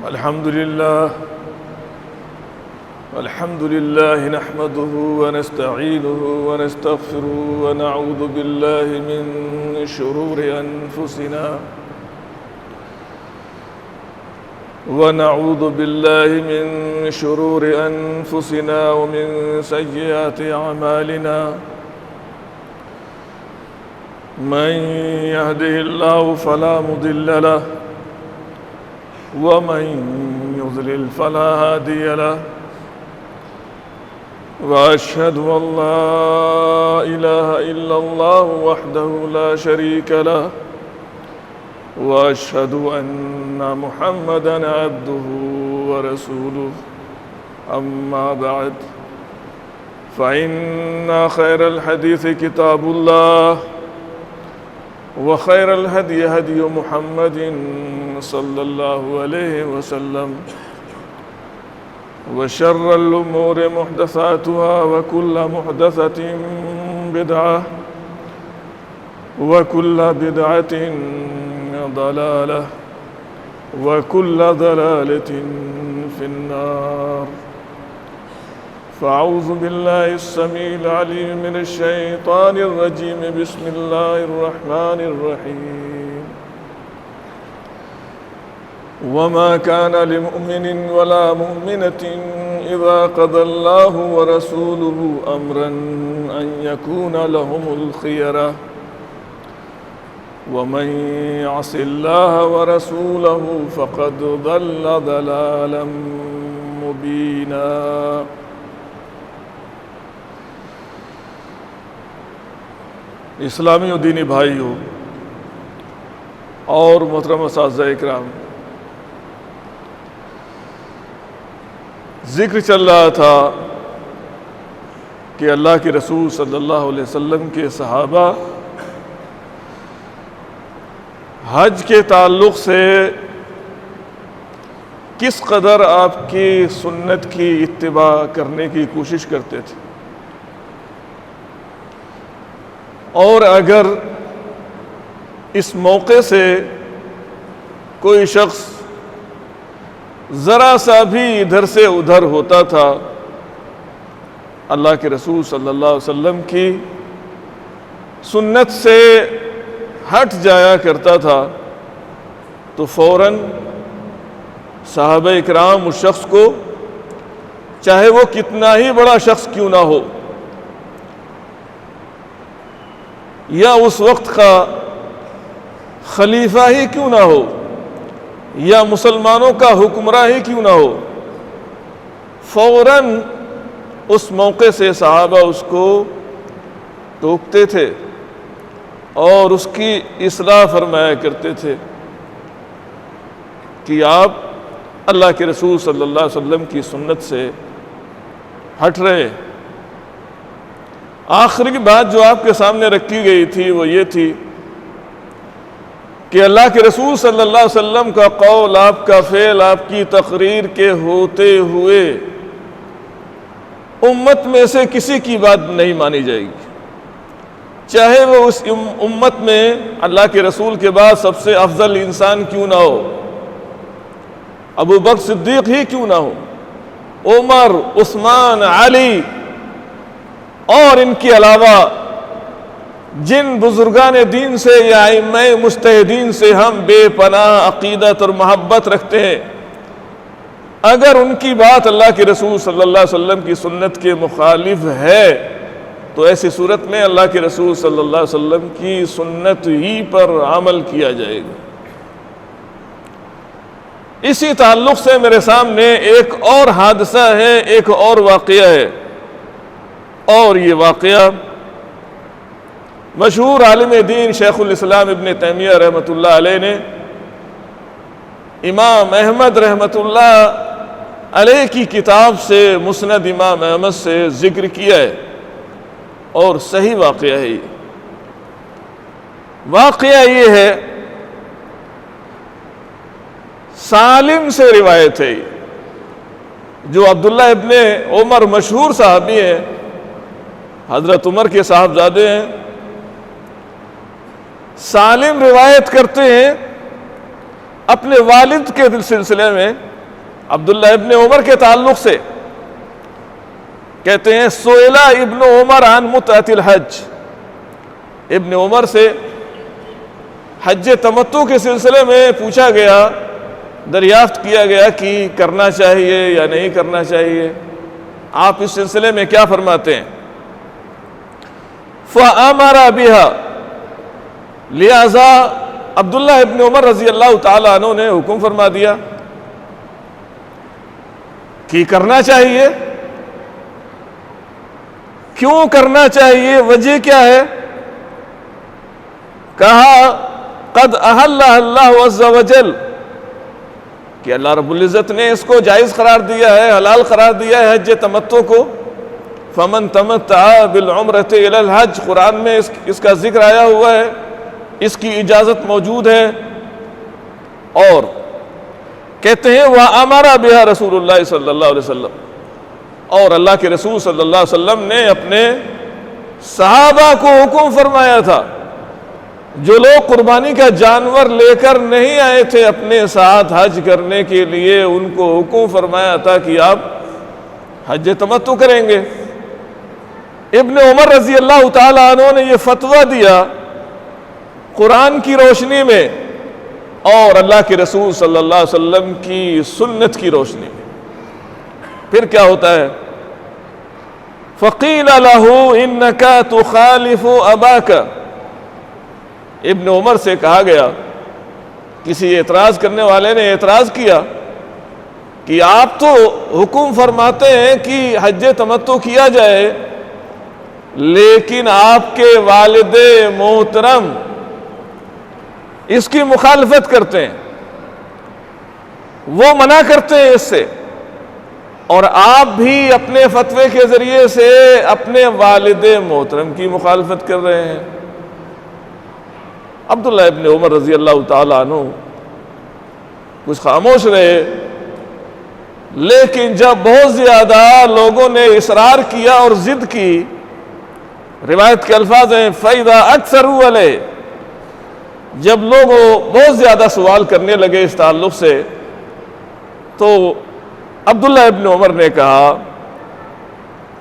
الحمد لله نحمده ونستعينه ونستغفره ونعوذ بالله من شرور أنفسنا ومن سيئات أعمالنا من يهده الله فلا مضل له ومن يضلل فلا هادي له وأشهد أن لا إله إلا الله وحده لا شريك له وأشهد أن محمدًا عبده ورسوله أما بعد فإن خير الحديث كتاب الله وخير الهدي هدي محمد صلى الله عليه وسلم وشر الأمور محدثاتها وكل محدثة بدعة وكل بدعة ضلالة وكل ضلالة في النار فأعوذ بالله السميع العليم من الشيطان الرجيم بسم الله الرحمن الرحيم وما كان لمؤمن ولا مؤمنة إذا قضى الله ورسوله أمرا أن يكون لهم الخيرة ومن يعص الله ورسوله فقد ضل ضلالا مبينا اسلامی و دینی بھائیوں اور محترم اساتذہ اکرام، ذکر چل رہا تھا کہ اللہ کے رسول صلی اللہ علیہ وسلم کے صحابہ حج کے تعلق سے کس قدر آپ کی سنت کی اتباع کرنے کی کوشش کرتے تھے، اور اگر اس موقع سے کوئی شخص ذرا سا بھی ادھر سے ادھر ہوتا تھا، اللہ کے رسول صلی اللہ علیہ وسلم کی سنت سے ہٹ جایا کرتا تھا، تو فوراً صحابہ اکرام اس شخص کو، چاہے وہ کتنا ہی بڑا شخص کیوں نہ ہو، یا اس وقت کا خلیفہ ہی کیوں نہ ہو، یا مسلمانوں کا حکمراں ہی کیوں نہ ہو، فوراً اس موقع سے صحابہ اس کو ٹوکتے تھے اور اس کی اصلاح فرمایا کرتے تھے کہ آپ اللہ کے رسول صلی اللہ علیہ وسلم کی سنت سے ہٹ رہے۔ آخری بات جو آپ کے سامنے رکھی گئی تھی وہ یہ تھی کہ اللہ کے رسول صلی اللہ علیہ وسلم کا قول، آپ کا فعل، آپ کی تقریر کے ہوتے ہوئے امت میں سے کسی کی بات نہیں مانی جائے گی، چاہے وہ اس امت میں اللہ کے رسول کے بعد سب سے افضل انسان کیوں نہ ہو، ابو بکر صدیق ہی کیوں نہ ہو، عمر، عثمان، علی اور ان کے علاوہ جن بزرگان دین سے یا ائمہ مجتہدین سے ہم بے پناہ عقیدت اور محبت رکھتے ہیں، اگر ان کی بات اللہ کے رسول صلی اللہ علیہ وسلم کی سنت کے مخالف ہے تو ایسی صورت میں اللہ کے رسول صلی اللہ علیہ وسلم کی سنت ہی پر عمل کیا جائے گا۔ اسی تعلق سے میرے سامنے ایک اور حادثہ ہے، ایک اور واقعہ ہے، اور یہ واقعہ مشہور عالم دین شیخ الاسلام ابن تیمیہ رحمۃ اللہ علیہ نے امام احمد رحمۃ اللہ علیہ کی کتاب سے، مسند امام احمد سے ذکر کیا ہے، اور صحیح واقعہ ہے۔ یہ واقعہ یہ ہے، سالم سے روایت ہے، جو عبداللہ ابن عمر مشہور صحابی ہیں، حضرت عمر کے صاحبزادے ہیں، سالم روایت کرتے ہیں اپنے والد کے سلسلے میں عبداللہ ابن عمر کے تعلق سے کہتے ہیں سئلا ابن عمر عن متعۃ الحج، ابن عمر سے حج تمتع کے سلسلے میں پوچھا گیا، دریافت کیا گیا کہ کرنا چاہیے یا نہیں کرنا چاہیے، آپ اس سلسلے میں کیا فرماتے ہیں؟ فَأَمَرَ بِهَا، لہذا عبداللہ ابن عمر رضی اللہ تعالیٰ عنہ نے حکم فرما دیا کہ کرنا چاہیے۔ کیوں کرنا چاہیے؟ وجہ کیا ہے؟ کہا قد احلہ اللہ عز وجل، کہ اللہ رب العزت نے اس کو جائز قرار دیا ہے، حلال قرار دیا ہے حج تمتع کو۔ فمن تمتع بالعمرۃ الی الحج، قرآن میں اس کا ذکر آیا ہوا ہے، اس کی اجازت موجود ہے۔ اور کہتے ہیں وَأَمَرَ بِهَا رسول اللہ صلی اللہ علیہ وسلم، اور اللہ کے رسول صلی اللہ علیہ وسلم نے اپنے صحابہ کو حکم فرمایا تھا، جو لوگ قربانی کا جانور لے کر نہیں آئے تھے اپنے ساتھ حج کرنے کے لیے، ان کو حکم فرمایا تھا کہ آپ حج تمتع کریں گے۔ ابن عمر رضی اللہ تعالیٰ عنہ نے یہ فتویٰ دیا قرآن کی روشنی میں اور اللہ کے رسول صلی اللہ علیہ وسلم کی سنت کی روشنی میں۔ پھر کیا ہوتا ہے؟ فَقِيلَ لَهُ إِنَّكَ تُخَالِفُ أَبَاكَ، ابن عمر سے کہا گیا، کسی اعتراض کرنے والے نے اعتراض کیا کہ آپ تو حکم فرماتے ہیں کہ حج تمتع کیا جائے، لیکن آپ کے والد محترم اس کی مخالفت کرتے ہیں، وہ منع کرتے ہیں اس سے، اور آپ بھی اپنے فتوے کے ذریعے سے اپنے والد محترم کی مخالفت کر رہے ہیں۔ عبداللہ ابن عمر رضی اللہ تعالیٰ عنہ کچھ خاموش رہے، لیکن جب بہت زیادہ لوگوں نے اصرار کیا اور ضد کی، روایت کے الفاظ ہیں فَإِذَا أَكْثَرُوا عَلَيْهِ، جب لوگ بہت زیادہ سوال کرنے لگے اس تعلق سے، تو عبداللہ ابن عمر نے کہا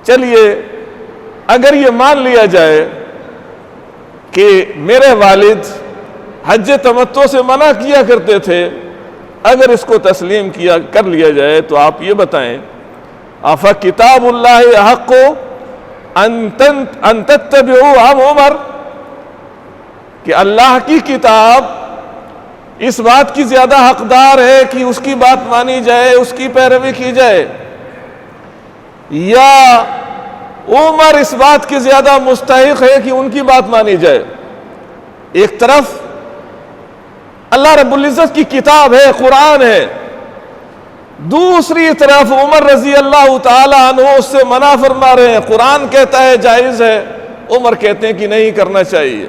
چلیے اگر یہ مان لیا جائے کہ میرے والد حج تمتع سے منع کیا کرتے تھے، اگر اس کو تسلیم کر لیا جائے تو آپ یہ بتائیں أَفَكِتَابُ اللَّهِ أَحَقُّ أَن تَتَّبِعُوا أَمْ عُمَرَ، کہ اللہ کی کتاب اس بات کی زیادہ حقدار ہے کہ اس کی بات مانی جائے، اس کی پیروی کی جائے، یا عمر اس بات کی زیادہ مستحق ہے کہ ان کی بات مانی جائے؟ ایک طرف اللہ رب العزت کی کتاب ہے، قرآن ہے، دوسری طرف عمر رضی اللہ تعالی عنہ اس سے منع فرما رہے ہیں، قرآن کہتا ہے جائز ہے، عمر کہتے ہیں کہ نہیں کرنا چاہیے۔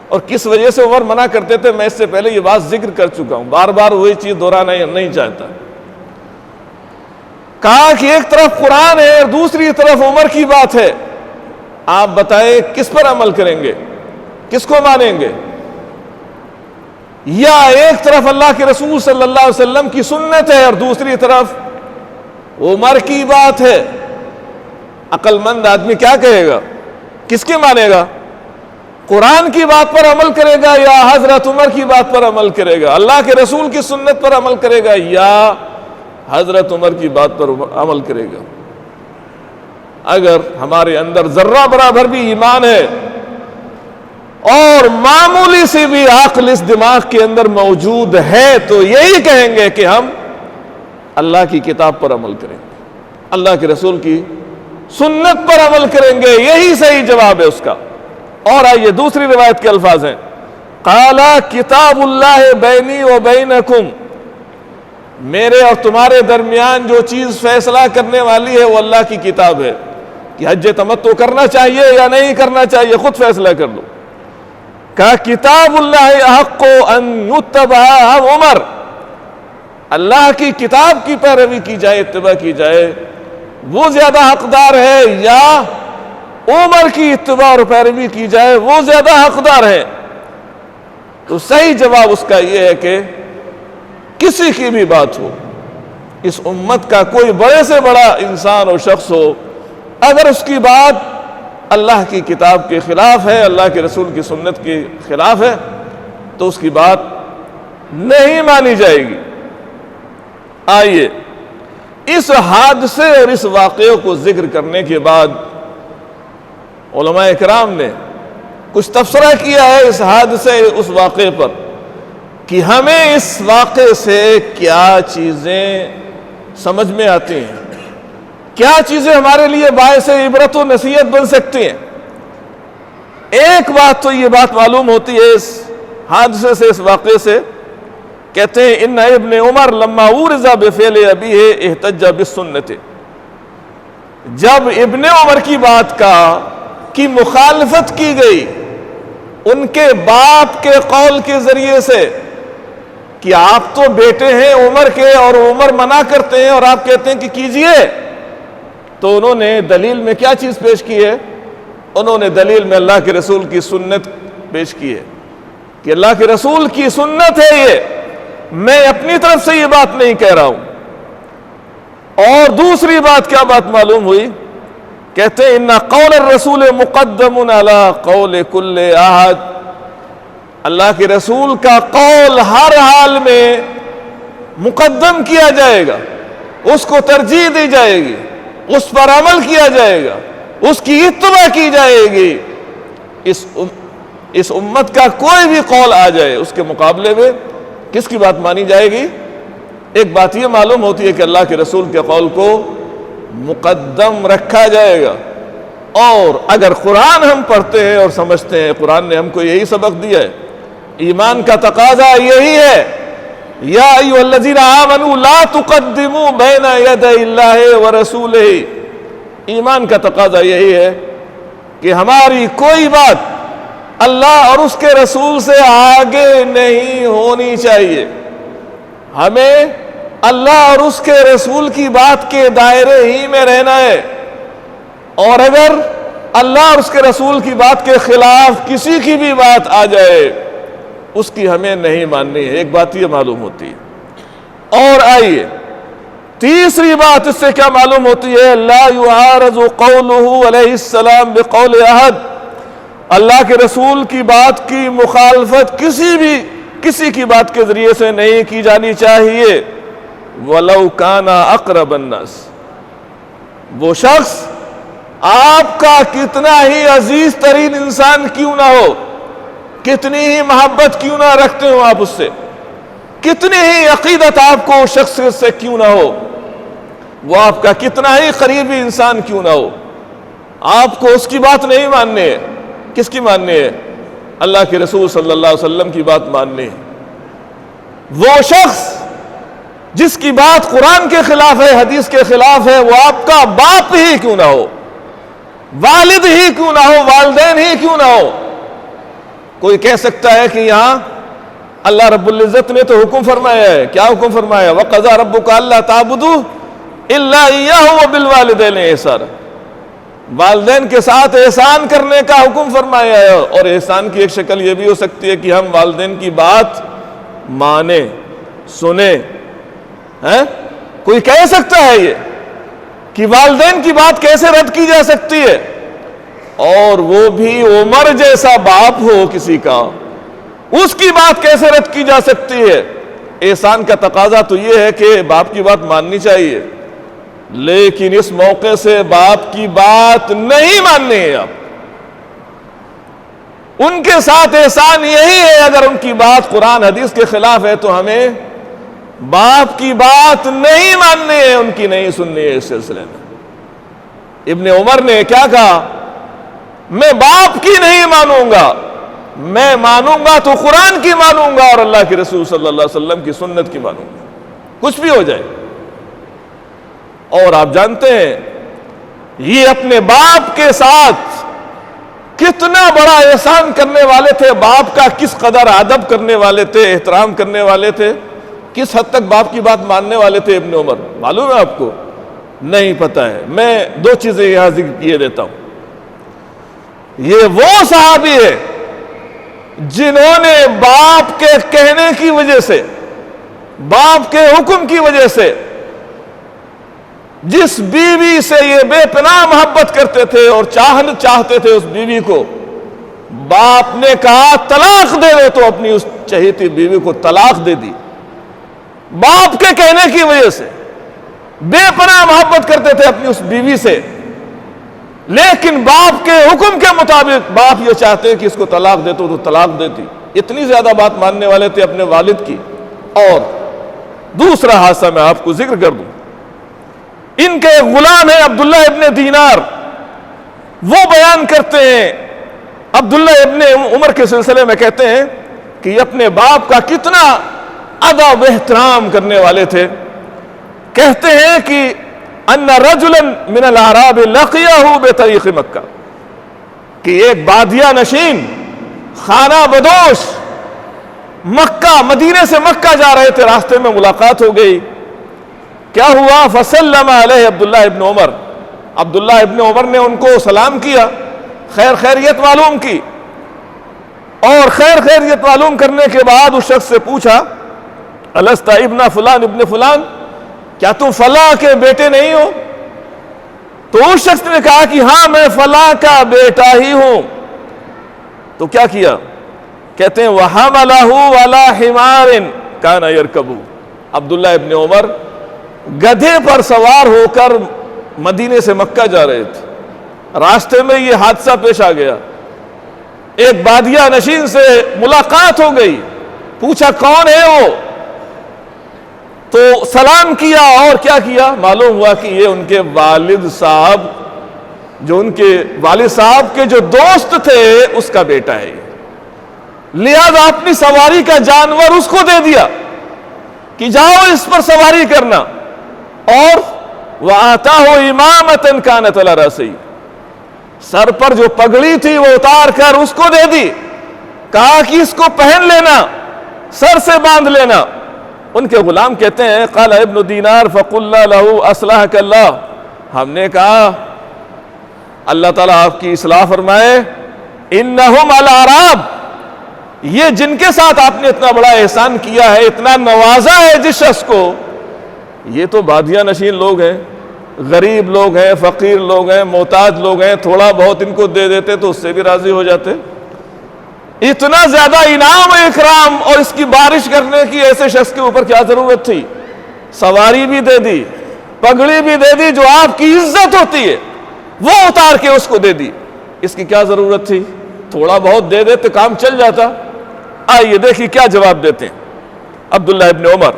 اور کس وجہ سے عمر منع کرتے تھے میں اس سے پہلے یہ بات ذکر کر چکا ہوں، بار بار وہی چیز دہرانا نہیں چاہتا۔ کہا کہ ایک طرف قرآن ہے اور دوسری طرف عمر کی بات ہے، آپ بتائیں کس پر عمل کریں گے، کس کو مانیں گے؟ یا ایک طرف اللہ کے رسول صلی اللہ علیہ وسلم کی سنت ہے اور دوسری طرف عمر کی بات ہے؟ عقل مند آدمی کیا کہے گا؟ کس کے مانے گا؟ قرآن کی بات پر عمل کرے گا یا حضرت عمر کی بات پر عمل کرے گا؟ اللہ کے رسول کی سنت پر عمل کرے گا یا حضرت عمر کی بات پر عمل کرے گا؟ اگر ہمارے اندر ذرہ برابر بھی ایمان ہے اور معمولی سی بھی عقل اس دماغ کے اندر موجود ہے تو یہی کہیں گے کہ ہم اللہ کی کتاب پر عمل کریں گے، اللہ کے رسول کی سنت پر عمل کریں گے، یہی صحیح جواب ہے اس کا۔ اور آئیے دوسری روایت کے الفاظ ہیں قَالَ کتاب اللہ بینی و بینکم، میرے اور تمہارے درمیان جو چیز فیصلہ کرنے والی ہے وہ اللہ کی کتاب ہے کہ حج تمتع کرنا چاہیے یا نہیں کرنا چاہیے، خود فیصلہ کر لو۔ کہا کتاب اللہ احق ان یتبع عمر، اللہ کی کتاب کی پیروی کی جائے، اتباع کی جائے، وہ زیادہ حقدار ہے یا عمر کی اتباع اور پیروی کی جائے وہ زیادہ حقدار ہے؟ تو صحیح جواب اس کا یہ ہے کہ کسی کی بھی بات ہو، اس امت کا کوئی بڑے سے بڑا انسان اور شخص ہو، اگر اس کی بات اللہ کی کتاب کے خلاف ہے، اللہ کے رسول کی سنت کے خلاف ہے، تو اس کی بات نہیں مانی جائے گی۔ آئیے اس حادثے اور اس واقعے کو ذکر کرنے کے بعد علماء کرام نے کچھ تبصرہ کیا ہے اس حادثے، اس واقعے پر، کہ ہمیں اس واقعے سے کیا چیزیں سمجھ میں آتی ہیں، کیا چیزیں ہمارے لیے باعث عبرت و نصیحت بن سکتی ہیں۔ ایک بات تو یہ بات معلوم ہوتی ہے اس حادثے سے، اس واقعے سے، کہتے ہیں ان ابن عمر لما اورز بفعل ابیہ احتج بالسنت، جب ابن عمر کی بات کی مخالفت کی گئی ان کے باپ کے قول کے ذریعے سے کہ آپ تو بیٹے ہیں عمر کے اور عمر منع کرتے ہیں اور آپ کہتے ہیں کہ کیجئے، تو انہوں نے دلیل میں کیا چیز پیش کی ہے؟ انہوں نے دلیل میں اللہ کے رسول کی سنت پیش کی ہے کہ اللہ کے رسول کی سنت ہے یہ، میں اپنی طرف سے یہ بات نہیں کہہ رہا ہوں۔ اور دوسری بات کیا بات معلوم ہوئی؟ کہتے ہیں ان قول الرسول مقدم علی قول کل احد، اللہ کے رسول کا قول ہر حال میں مقدم کیا جائے گا، اس کو ترجیح دی جائے گی، اس پر عمل کیا جائے گا، اس کی اتباع کی جائے گی۔ اس امت کا کوئی بھی قول آ جائے اس کے مقابلے میں کس کی بات مانی جائے گی؟ ایک بات یہ معلوم ہوتی ہے کہ اللہ کے رسول کے قول کو مقدم رکھا جائے گا۔ اور اگر قرآن ہم پڑھتے ہیں اور سمجھتے ہیں، قرآن نے ہم کو یہی سبق دیا ہے، ایمان کا تقاضا یہی ہے، یا ایھا الذین آمنوا لا تقدموا بین یدی اللہ ورسولہ، ایمان کا تقاضا یہی ہے کہ ہماری کوئی بات اللہ اور اس کے رسول سے آگے نہیں ہونی چاہیے، ہمیں اللہ اور اس کے رسول کی بات کے دائرے ہی میں رہنا ہے، اور اگر اللہ اور اس کے رسول کی بات کے خلاف کسی کی بھی بات آ جائے اس کی ہمیں نہیں ماننی ہے۔ ایک بات یہ معلوم ہوتی ہے۔ اور آئیے تیسری بات اس سے کیا معلوم ہوتی ہے؟ لا يعارض قوله علیہ السلام بقول احد، اللہ کے رسول کی بات کی مخالفت کسی کی بات کے ذریعے سے نہیں کی جانی چاہیے۔ وَلَوْ كَانَ أَقْرَبَ النَّاسِ، وہ شخص آپ کا کتنا ہی عزیز ترین انسان کیوں نہ ہو، کتنی ہی محبت کیوں نہ رکھتے ہو آپ اس سے، کتنی ہی عقیدت آپ کو اس شخص سے کیوں نہ ہو، وہ آپ کا کتنا ہی قریبی انسان کیوں نہ ہو، آپ کو اس کی بات نہیں ماننی ہے۔ کس کی ماننی ہے؟ اللہ کے رسول صلی اللہ علیہ وسلم کی بات ماننی ہے۔ وہ شخص جس کی بات قرآن کے خلاف ہے، حدیث کے خلاف ہے، وہ آپ کا باپ ہی کیوں نہ ہو، والد ہی کیوں نہ ہو، والدین ہی کیوں نہ ہو۔ کوئی کہہ سکتا ہے کہ یہاں اللہ رب العزت نے تو حکم فرمایا ہے، کیا حکم فرمایا؟ وَقَضَىٰ رَبُّكَ أَلَّا تَعْبُدُوا إِلَّا إِيَّاهُ وَبِالْوَالِدَيْنِ إِحْسَانًا، والدین کے ساتھ احسان کرنے کا حکم فرمایا ہے۔ اور احسان کی ایک شکل یہ بھی ہو سکتی ہے کہ ہم والدین کی بات مانیں، سنیں۔ کوئی کہہ سکتا ہے یہ کہ والدین کی بات کیسے رد کی جا سکتی ہے؟ اور وہ بھی عمر جیسا باپ ہو کسی کا، اس کی بات کیسے رد کی جا سکتی ہے؟ احسان کا تقاضا تو یہ ہے کہ باپ کی بات ماننی چاہیے، لیکن اس موقع سے باپ کی بات نہیں ماننی ہے۔ آپ ان کے ساتھ احسان یہی ہے، اگر ان کی بات قرآن حدیث کے خلاف ہے تو ہمیں باپ کی بات نہیں ماننی ہے، ان کی نہیں سننی ہے۔ اس سلسلے میں ابن عمر نے کیا کہا؟ میں باپ کی نہیں مانوں گا، میں مانوں گا تو قرآن کی مانوں گا اور اللہ کے رسول صلی اللہ علیہ وسلم کی سنت کی مانوں گا، کچھ بھی ہو جائے۔ اور آپ جانتے ہیں یہ اپنے باپ کے ساتھ کتنا بڑا احسان کرنے والے تھے، باپ کا کس قدر ادب کرنے والے تھے، احترام کرنے والے تھے، کس حد تک باپ کی بات ماننے والے تھے ابن عمر، معلوم ہے آپ کو؟ نہیں پتہ ہے۔ میں دو چیزیں یہاں ذکر کیے دیتا ہوں۔ یہ وہ صحابی ہے جنہوں نے باپ کے کہنے کی وجہ سے، باپ کے حکم کی وجہ سے جس بیوی سے یہ بے پناہ محبت کرتے تھے اور چاہتے تھے اس بیوی کو، باپ نے کہا طلاق دے دو، تو اپنی اس چہیتی بیوی کو طلاق دے دی۔ باپ کے کہنے کی وجہ سے بے پناہ محبت کرتے تھے اپنی اس بیوی سے، لیکن باپ کے حکم کے مطابق باپ یہ چاہتے کہ اس کو طلاق دے تو طلاق دیتی۔ اتنی زیادہ بات ماننے والے تھے اپنے والد کی۔ اور دوسرا حادثہ میں آپ کو ذکر کر دوں، ان کے ایک غلام ہیں عبداللہ ابن دینار، وہ بیان کرتے ہیں، عبداللہ ابن عمر کے سلسلے میں کہتے ہیں کہ یہ اپنے باپ کا کتنا ادب احترام کرنے والے تھے۔ کہتے ہیں کہ ان رجلا من الاعراب لقیہ بطریق مکہ، کہ ایک بادیہ نشین خانہ بدوش مکہ، مدینے سے مکہ جا رہے تھے، راستے میں ملاقات ہو گئی۔ کیا ہوا؟ فسلم علیہ عبداللہ ابن عمر، عبداللہ ابن عمر نے ان کو سلام کیا، خیریت معلوم کی، اور خیریت معلوم کرنے کے بعد اس شخص سے پوچھا الست ابن فلان ابن فلان، کیا تم فلاں کے بیٹے نہیں ہو؟ تو اس شخص نے کہا کہ ہاں میں فلاں کا بیٹا ہی ہوں۔ تو کیا کیا؟ کہتے ہیں وَحَمَلَهُ عَلَى حِمَارٍ كَانَ يَرْكَبُ، عبداللہ ابن عمر گدھے پر سوار ہو کر مدینے سے مکہ جا رہے تھے، راستے میں یہ حادثہ پیش آ گیا، ایک بادیہ نشین سے ملاقات ہو گئی، پوچھا کون ہے وہ، تو سلام کیا، اور کیا کیا؟ معلوم ہوا کہ یہ ان کے والد صاحب، جو ان کے والد صاحب کے جو دوست تھے اس کا بیٹا ہے، لہذا اپنی سواری کا جانور اس کو دے دیا کہ جاؤ اس پر سواری کرنا، اور وَآتَاهُ إِمَامَةً كَانَتْ عَلَى رَأْسِهِ، سر پر جو پگڑی تھی وہ اتار کر اس کو دے دی، کہا کہ اس کو پہن لینا، سر سے باندھ لینا۔ ان کے غلام کہتے ہیں قال ابن دینار فقلنا له اصلحك اللہ، ہم نے کہا اللہ تعالیٰ آپ کی اصلاح فرمائے، انہم الاعراب، یہ جن کے ساتھ آپ نے اتنا بڑا احسان کیا ہے، اتنا نوازا ہے جس شخص کو، یہ تو بادیہ نشین لوگ ہیں، غریب لوگ ہیں، فقیر لوگ ہیں، محتاج لوگ ہیں، تھوڑا بہت ان کو دے دیتے تو اس سے بھی راضی ہو جاتے۔ اتنا زیادہ انعام و اکرام اور اس کی بارش کرنے کی ایسے شخص کے اوپر کیا ضرورت تھی؟ سواری بھی دے دی، پگڑی بھی دے دی، جو آپ کی عزت ہوتی ہے وہ اتار کے اس کو دے دی، اس کی کیا ضرورت تھی؟ تھوڑا بہت دے دیتے کام چل جاتا۔ آئیے دیکھیے کیا جواب دیتے ہیں عبداللہ ابن عمر،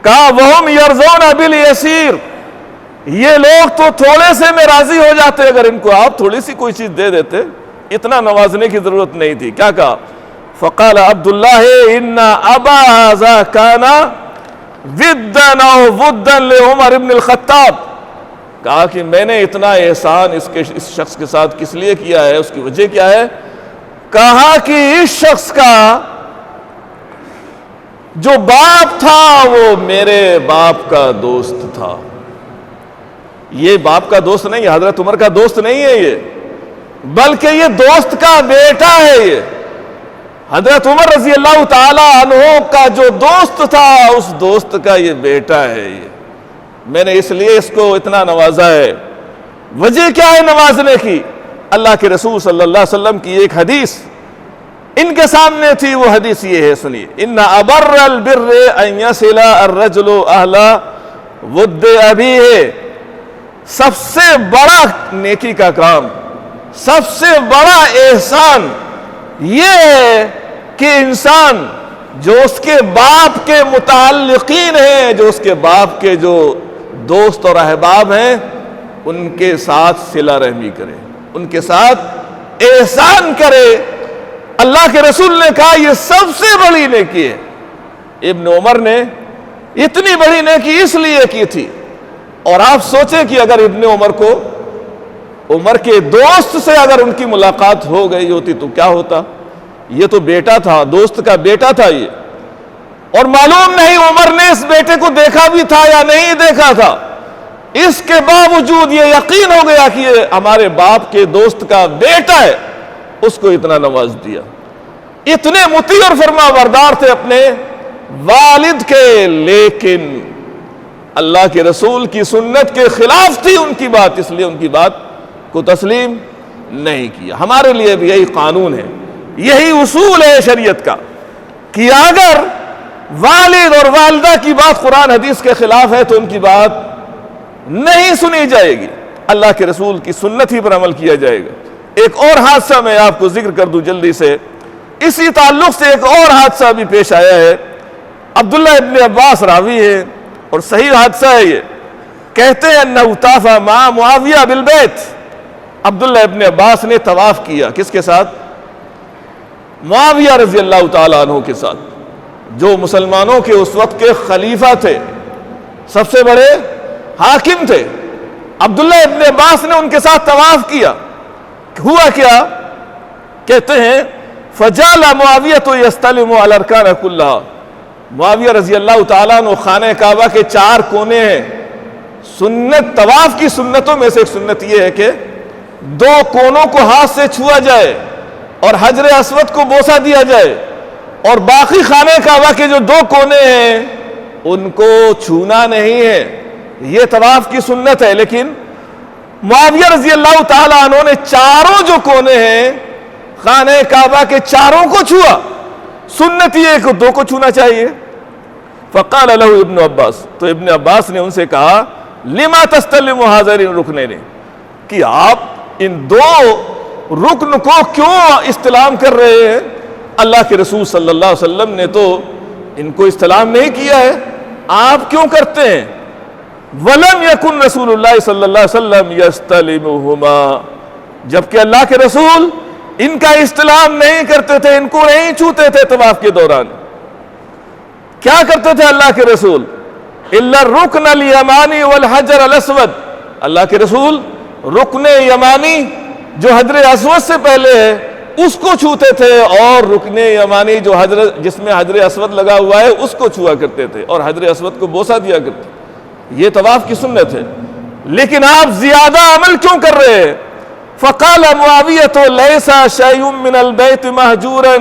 کہا وَهُمْ يَرْضَوْنَ بِالْيَسِيرِ، یہ لوگ تو تھوڑے سے میں راضی ہو جاتے، اگر ان کو آپ تھوڑی سی کوئی چیز دے دیتے، اتنا نوازنے کی ضرورت نہیں تھی۔ کیا کہا؟ فقال عبداللہ ان ابا ھذا کان ودا او ودا لعمر ابن الخطاب، کہا کہ میں نے اتنا احسان اس شخص کے ساتھ کس لیے کیا ہے، اس کی وجہ کیا ہے؟ کہا کہ اس شخص کا جو باپ تھا وہ میرے باپ کا دوست تھا۔ یہ باپ کا دوست نہیں، حضرت عمر کا دوست نہیں ہے یہ، بلکہ یہ دوست کا بیٹا ہے، یہ حضرت عمر رضی اللہ تعالی عنہ کا جو دوست تھا اس دوست کا یہ بیٹا ہے، یہ میں نے اس لیے اس کو اتنا نوازا ہے۔ وجہ کیا ہے نوازنے کی؟ اللہ کے رسول صلی اللہ علیہ وسلم کی ایک حدیث ان کے سامنے تھی، وہ حدیث یہ ہے، سنیے، ان ابر البر ان یصل الرجل اہل ود ابیہ، سب سے بڑا نیکی کا کام، سب سے بڑا احسان یہ ہے کہ انسان جو اس کے باپ کے متعلقین ہیں، جو اس کے باپ کے جو دوست اور احباب ہیں، ان کے ساتھ صلہ رحمی کرے، ان کے ساتھ احسان کرے۔ اللہ کے رسول نے کہا یہ سب سے بڑی نیکی ہے۔ ابن عمر نے اتنی بڑی نیکی اس لیے کی تھی، اور آپ سوچیں کہ اگر ابن عمر کو عمر کے دوست سے اگر ان کی ملاقات ہو گئی ہوتی تو کیا ہوتا؟ یہ تو بیٹا تھا، دوست کا بیٹا تھا یہ، اور معلوم نہیں عمر نے اس بیٹے کو دیکھا بھی تھا یا نہیں دیکھا تھا، اس کے باوجود یہ یقین ہو گیا کہ یہ ہمارے باپ کے دوست کا بیٹا ہے، اس کو اتنا نواز دیا۔ اتنے مطیع اور فرما بردار تھے اپنے والد کے، لیکن اللہ کے رسول کی سنت کے خلاف تھی ان کی بات، اس لیے ان کی بات کو تسلیم نہیں کیا۔ ہمارے لیے بھی یہی قانون ہے، یہی اصول ہے شریعت کا کہ اگر والد اور والدہ کی بات قرآن حدیث کے خلاف ہے تو ان کی بات نہیں سنی جائے گی، اللہ کے رسول کی سنت ہی پر عمل کیا جائے گا۔ ایک اور حادثہ میں آپ کو ذکر کر دوں جلدی سے، اسی تعلق سے ایک اور حادثہ بھی پیش آیا ہے۔ عبداللہ ابن عباس راوی ہے اور صحیح حادثہ ہے یہ، کہتے ہیں انہ طاف مع معاویہ بالبیت، عبداللہ ابن عباس نے طواف کیا کس کے ساتھ؟ معاویہ رضی اللہ تعالیٰ عنہ کے ساتھ، جو مسلمانوں کے اس وقت کے خلیفہ تھے، سب سے بڑے حاکم تھے۔ عبداللہ ابن عباس نے ان کے ساتھ طواف کیا، ہوا کیا؟ کہتے ہیں فجعل معاویہ یستلم علی الارکان کلھا، معاویہ رضی اللہ تعالیٰ عنہ خانہ کعبہ کے 4 کونے ہیں، سنت طواف کی سنتوں میں سے ایک سنت یہ ہے کہ 2 کونوں کو ہاتھ سے چھوا جائے اور حجر اسود کو بوسہ دیا جائے، اور باقی خانہ کعبہ کے جو 2 کونے ہیں ان کو چھونا نہیں ہے، یہ طواف کی سنت ہے۔ لیکن معاویہ رضی اللہ تعالیٰ عنہ نے 4 جو کونے ہیں خانہ کعبہ کے 4 کو چھوا، سنت یہ ہے کہ 2 کو چھونا چاہیے۔ فقال له ابن عباس، تو ابن عباس نے ان سے کہا لما تستلم هذين الركنين، کہ آپ ان 2 رکن کو کیوں استلام کر رہے ہیں؟ اللہ کے رسول صلی اللہ علیہ وسلم نے تو ان کو استلام نہیں کیا ہے، آپ کیوں کرتے ہیں؟ وَلَمْ يَكُنْ رسول اللہ صلی اللہ علیہ وسلم يَسْتَلِمُهُمَا، جبکہ اللہ کے رسول ان کا استلام نہیں کرتے تھے، ان کو نہیں چھوتے تھے طواف کے دوران۔ کیا کرتے تھے اللہ کے رسول؟ إِلَّا الرُّكْنَ الْيَمَانِ وَالْحَجَرَ الْأَسْوَدِ، اللہ کے رسول رکن یمانی جو حجر اسود سے پہلے ہے اس کو چھوتے تھے، اور رکن یمانی جو جس میں حجر اسود لگا ہوا ہے اس کو چھوا کرتے تھے، اور حجر اسود کو بوسہ دیا کرتے تھے۔ یہ طواف کی سنت ہے، لیکن آپ زیادہ عمل کیوں کر رہے ہیں؟ فقال معاویہ لیس شیء من البیت مہجورا،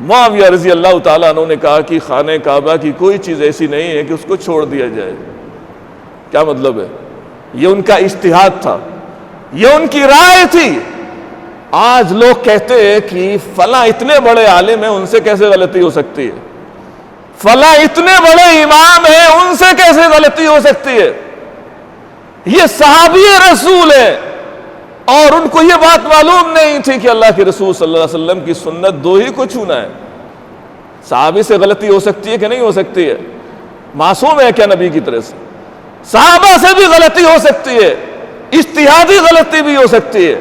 معاویہ رضی اللہ تعالیٰ عنہ نے کہا کہ خانہ کعبہ کی کوئی چیز ایسی نہیں ہے کہ اس کو چھوڑ دیا جائے۔ کیا مطلب ہے؟ یہ ان کا اجتہاد تھا، یہ ان کی رائے تھی۔ آج لوگ کہتے ہیں کہ فلاں اتنے بڑے عالم ہیں، ان سے کیسے غلطی ہو سکتی ہے؟ فلاں اتنے بڑے امام ہیں، ان سے کیسے غلطی ہو سکتی ہے؟ یہ صحابی رسول ہے، اور ان کو یہ بات معلوم نہیں تھی کہ اللہ کے رسول صلی اللہ علیہ وسلم کی سنت 2 ہی کو چھونا ہے۔ صحابی سے غلطی ہو سکتی ہے کہ نہیں ہو سکتی ہے؟ معصوم ہے کیا نبی کی طرح سے؟ صحابہ سے بھی غلطی ہو سکتی ہے، اجتہادی غلطی بھی ہو سکتی ہے،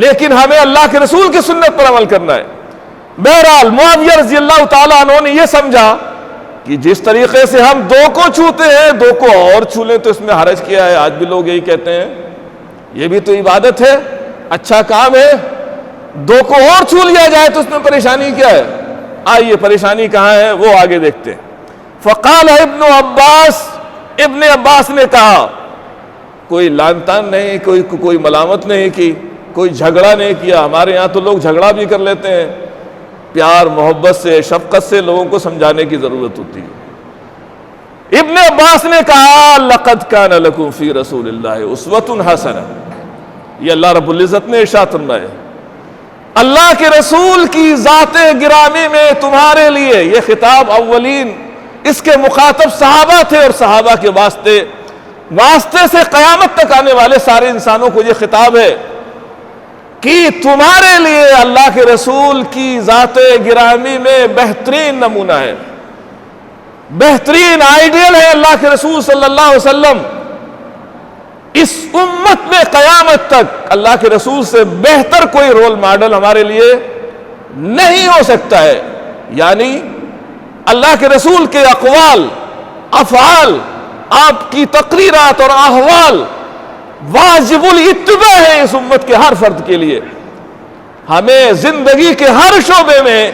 لیکن ہمیں اللہ کے رسول کی سنت پر عمل کرنا ہے۔ بہرحال معاویہ رضی اللہ تعالیٰ عنہ نے یہ سمجھا کہ جس طریقے سے ہم 2 کو چھوتے ہیں 2 کو اور چھو لیں تو اس میں حرج کیا ہے؟ آج بھی لوگ یہی کہتے ہیں، یہ بھی تو عبادت ہے، اچھا کام ہے، 2 کو اور چھو لیا جائے تو اس میں پریشانی کیا ہے؟ آئیے پریشانی کہاں ہے وہ آگے دیکھتے ہیں۔ فقال ابن عباس، ابن عباس نے کہا، کوئی لان تان نہیں، کوئی ملامت نہیں کی، کوئی جھگڑا نہیں کیا۔ ہمارے یہاں تو لوگ جھگڑا بھی کر لیتے ہیں، پیار محبت سے شفقت سے لوگوں کو سمجھانے کی ضرورت ہوتی ہے۔ ابن عباس نے کہا لقد کان لکم فی رسول اللہ اسوۃ حسنہ، یہ اللہ رب العزت نے ارشاد فرمایا، اللہ کے رسول کی ذات گرامی میں تمہارے لیے، یہ خطاب اولین اس کے مخاطب صحابہ تھے، اور صحابہ کے واسطے سے قیامت تک آنے والے سارے انسانوں کو یہ خطاب ہے کہ تمہارے لیے اللہ کے رسول کی ذات گرامی میں بہترین نمونہ ہے، بہترین آئیڈیل ہے اللہ کے رسول صلی اللہ علیہ وسلم۔ اس امت میں قیامت تک اللہ کے رسول سے بہتر کوئی رول ماڈل ہمارے لیے نہیں ہو سکتا ہے۔ یعنی اللہ کے رسول کے اقوال، افعال، آپ کی تقریرات اور احوال واجب الاتباع ہے اس امت کے ہر فرد کے لیے۔ ہمیں زندگی کے ہر شعبے میں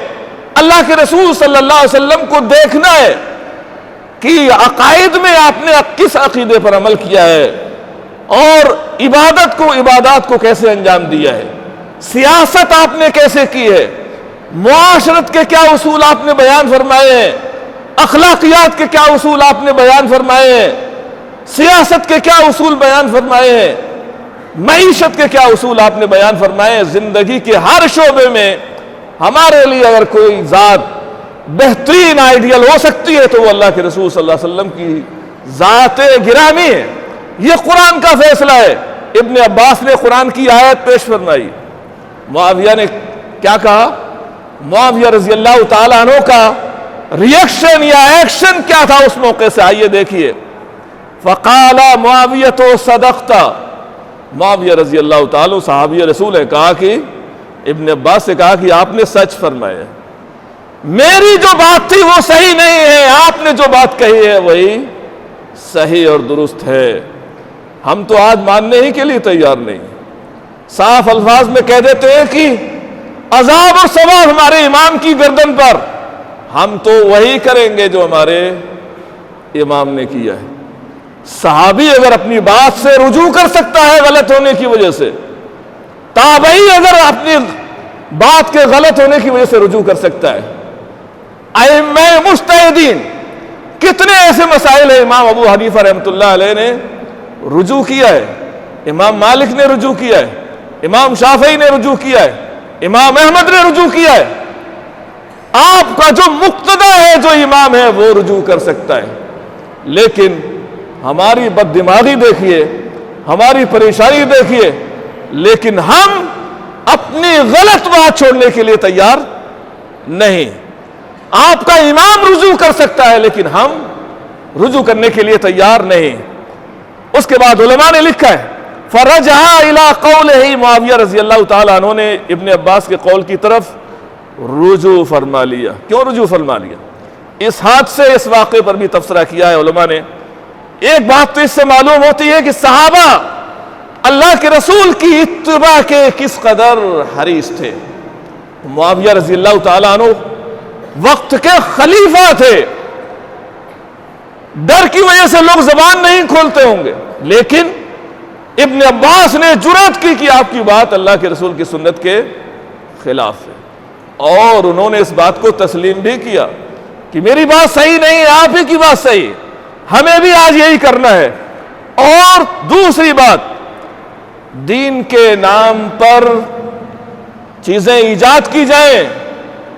اللہ کے رسول صلی اللہ علیہ وسلم کو دیکھنا ہے کہ عقائد میں آپ نے کس عقیدے پر عمل کیا ہے، اور عبادات کو کیسے انجام دیا ہے، سیاست آپ نے کیسے کی ہے، معاشرت کے کیا اصول آپ نے بیان فرمائے ہیں، اخلاقیات کے کیا اصول آپ نے بیان فرمائے ہیں، سیاست کے کیا اصول بیان فرمائے ہیں، معیشت کے کیا اصول آپ نے بیان فرمائے ہیں۔ زندگی کے ہر شعبے میں ہمارے لیے اگر کوئی ذات بہترین آئیڈیل ہو سکتی ہے تو وہ اللہ کے رسول صلی اللہ علیہ وسلم کی ذات گرامی ہے۔ یہ قرآن کا فیصلہ ہے۔ ابن عباس نے قرآن کی آیت پیش فرمائی، معاویہ نے کیا کہا، معاویہ رضی اللہ تعالیٰ عنہ کا ریئیکشن یا ایکشن کیا تھا اس موقع سے، آئیے دیکھیے۔ فقال معاویۃ صدقت، معاویہ رضی اللہ تعالیٰ صحابی رسول نے کہا کہ ابن عباس سے کہا کہ آپ نے سچ فرمایا، میری جو بات تھی وہ صحیح نہیں ہے، آپ نے جو بات کہی ہے وہی صحیح اور درست ہے۔ ہم تو آج ماننے ہی کے لیے تیار نہیں، صاف الفاظ میں کہہ دیتے ہیں کہ عذاب اور ثواب ہمارے امام کی گردن پر، ہم تو وہی کریں گے جو ہمارے امام نے کیا ہے۔ صحابی اگر اپنی بات سے رجوع کر سکتا ہے غلط ہونے کی وجہ سے، تابعی اگر اپنی بات کے غلط ہونے کی وجہ سے رجوع کر سکتا ہے، ائمہ مجتہدین کتنے ایسے مسائل ہیں، امام ابو حنیفہ رحمۃ اللہ علیہ نے رجوع کیا ہے، امام مالک نے رجوع کیا ہے، امام شافعی نے رجوع کیا ہے، امام احمد نے رجوع کیا ہے۔ آپ کا جو مقتدی ہے، جو امام ہے، وہ رجوع کر سکتا ہے، لیکن ہماری بد دماغی دیکھیے، ہماری پریشانی دیکھیے، لیکن ہم اپنی غلط بات چھوڑنے کے لیے تیار نہیں۔ آپ کا امام رجوع کر سکتا ہے لیکن ہم رجوع کرنے کے لیے تیار نہیں۔ اس کے بعد علماء نے لکھا ہے فرجع الی قولہ، معاویہ رضی اللہ تعالیٰ عنہ نے ابن عباس کے قول کی طرف رجوع فرما لیا۔ کیوں رجوع فرما لیا؟ اس حادثے اس واقعے پر بھی تبصرہ کیا ہے علماء نے۔ ایک بات تو اس سے معلوم ہوتی ہے کہ صحابہ اللہ کے رسول کی اتباع کے کس قدر حریص تھے۔ معاویہ رضی اللہ تعالیٰ عنہ وقت کے خلیفہ تھے، ڈر کی وجہ سے لوگ زبان نہیں کھولتے ہوں گے، لیکن ابن عباس نے جرأت کی کہ آپ کی بات اللہ کے رسول کی سنت کے خلاف ہے، اور انہوں نے اس بات کو تسلیم بھی کیا کہ میری بات صحیح نہیں ہے، آپ ہی کی بات صحیح ہے، ہمیں بھی آج یہی کرنا ہے۔ اور دوسری بات، دین کے نام پر چیزیں ایجاد کی جائیں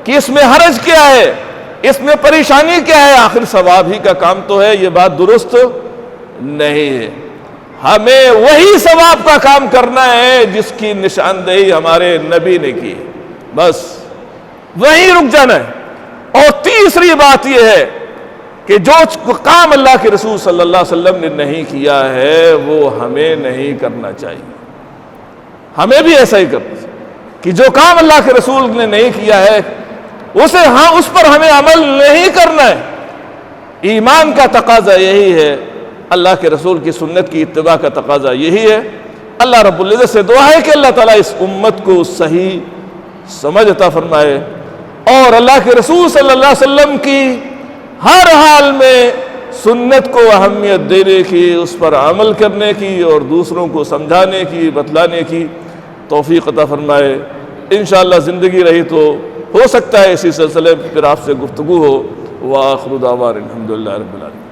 کہ اس میں حرج کیا ہے، اس میں پریشانی کیا ہے، آخر ثواب ہی کا کام تو ہے، یہ بات درست نہیں ہے۔ ہمیں وہی ثواب کا کام کرنا ہے جس کی نشاندہی ہمارے نبی نے کی، بس وہیں رک جانا ہے۔ اور تیسری بات یہ ہے کہ جو کام اللہ کے رسول صلی اللہ علیہ وسلم نے نہیں کیا ہے وہ ہمیں نہیں کرنا چاہیے۔ ہمیں بھی ایسا ہی کرنا چاہیے کہ جو کام اللہ کے رسول نے نہیں کیا ہے اس پر ہمیں عمل نہیں کرنا ہے۔ ایمان کا تقاضا یہی ہے، اللہ کے رسول کی سنت کی اتباع کا تقاضا یہی ہے۔ اللہ رب العزت سے دعا ہے کہ اللہ تعالیٰ اس امت کو صحیح سمجھ عطا فرمائے، اور اللہ کے رسول صلی اللہ علیہ وسلم کی ہر حال میں سنت کو اہمیت دینے کی، اس پر عمل کرنے کی اور دوسروں کو سمجھانے کی، بتلانے کی توفیق عطا فرمائے۔ انشاءاللہ زندگی رہی تو ہو سکتا ہے اسی سلسلے پھر آپ سے گفتگو ہو۔ وآخر دعوانا الحمدللہ رب العالمین۔